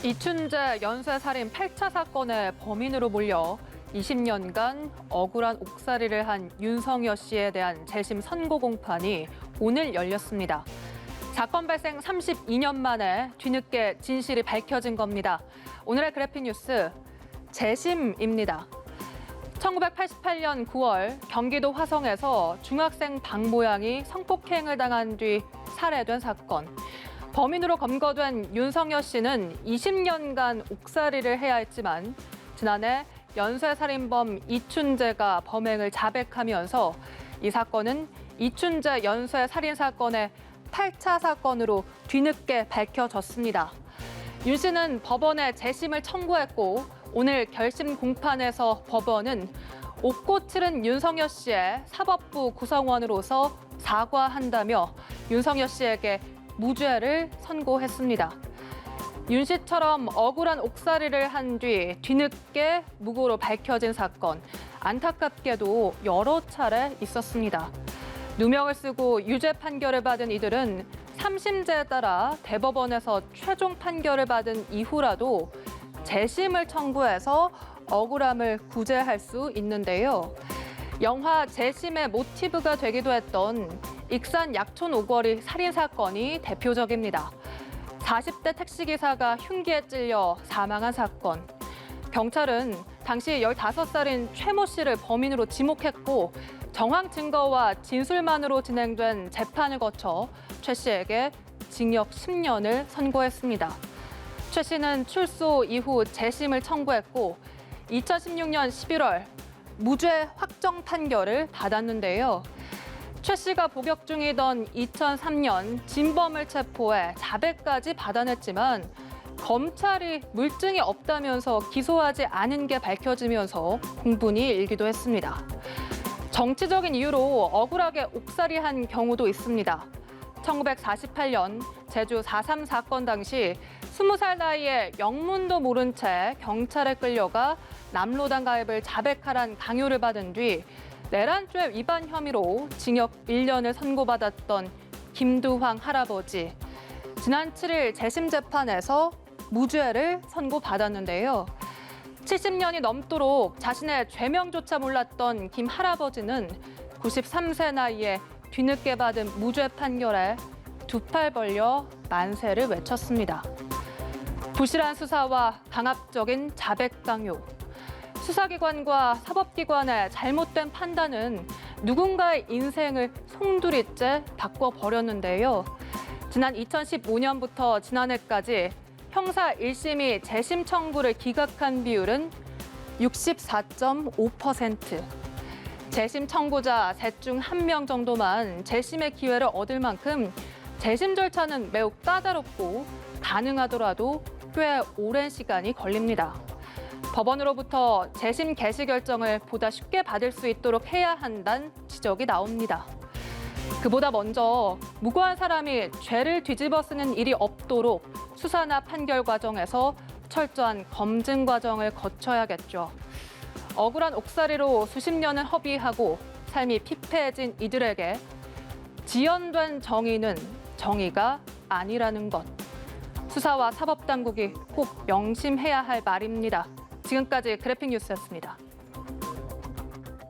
이춘재 연쇄살인 8차 사건의 범인으로 몰려 20년간 억울한 옥살이를 한 윤성여 씨에 대한 재심 선고 공판이 오늘 열렸습니다. 사건 발생 32년 만에 뒤늦게 진실이 밝혀진 겁니다. 오늘의 그래픽 뉴스 재심입니다. 1988년 9월 경기도 화성에서 중학생 박모양이 성폭행을 당한 뒤 살해된 사건. 범인으로 검거된 윤성여 씨는 20년간 옥살이를 해야 했지만 지난해 연쇄살인범 이춘재가 범행을 자백하면서 이 사건은 이춘재 연쇄살인 사건의 8차 사건으로 뒤늦게 밝혀졌습니다. 윤 씨는 법원에 재심을 청구했고 오늘 결심 공판에서 법원은 옥고 치른 윤성여 씨의 사법부 구성원으로서 사과한다며 윤성여 씨에게 무죄를 선고했습니다. 윤 씨처럼 억울한 옥살이를 한 뒤 뒤늦게 무고로 밝혀진 사건, 안타깝게도 여러 차례 있었습니다. 누명을 쓰고 유죄 판결을 받은 이들은 3심제에 따라 대법원에서 최종 판결을 받은 이후라도 재심을 청구해서 억울함을 구제할 수 있는데요. 영화 재심의 모티브가 되기도 했던 익산 약촌 오거리 살인 사건이 대표적입니다. 40대 택시기사가 흉기에 찔려 사망한 사건. 경찰은 당시 15살인 최모 씨를 범인으로 지목했고 정황 증거와 진술만으로 진행된 재판을 거쳐 최 씨에게 징역 10년을 선고했습니다. 최 씨는 출소 이후 재심을 청구했고 2016년 11월 무죄 확정 판결을 받았는데요. 최 씨가 복역 중이던 2003년 진범을 체포해 자백까지 받아냈지만 검찰이 물증이 없다면서 기소하지 않은 게 밝혀지면서 공분이 일기도 했습니다. 정치적인 이유로 억울하게 옥살이한 경우도 있습니다. 1948년 제주 4.3 사건 당시 20살 나이에 영문도 모른 채 경찰에 끌려가 남로당 가입을 자백하란 강요를 받은 뒤 내란죄 위반 혐의로 징역 1년을 선고받았던 김두황 할아버지. 지난 7일 재심 재판에서 무죄를 선고받았는데요. 70년이 넘도록 자신의 죄명조차 몰랐던 김 할아버지는 93세 나이에 뒤늦게 받은 무죄 판결에 두 팔 벌려 만세를 외쳤습니다. 부실한 수사와 강압적인 자백 강요. 수사기관과 사법기관의 잘못된 판단은 누군가의 인생을 송두리째 바꿔버렸는데요. 지난 2015년부터 지난해까지 형사 1심이 재심 청구를 기각한 비율은 64.5%. 재심 청구자 셋 중 1명 정도만 재심의 기회를 얻을 만큼 재심 절차는 매우 까다롭고 가능하더라도 꽤 오랜 시간이 걸립니다. 법원으로부터 재심 개시 결정을 보다 쉽게 받을 수 있도록 해야 한다는 지적이 나옵니다. 그보다 먼저 무고한 사람이 죄를 뒤집어 쓰는 일이 없도록 수사나 판결 과정에서 철저한 검증 과정을 거쳐야겠죠. 억울한 옥살이로 수십 년을 허비하고 삶이 피폐해진 이들에게 지연된 정의는 정의가 아니라는 것. 수사와 사법당국이 꼭 명심해야 할 말입니다. 지금까지 그래픽 뉴스였습니다.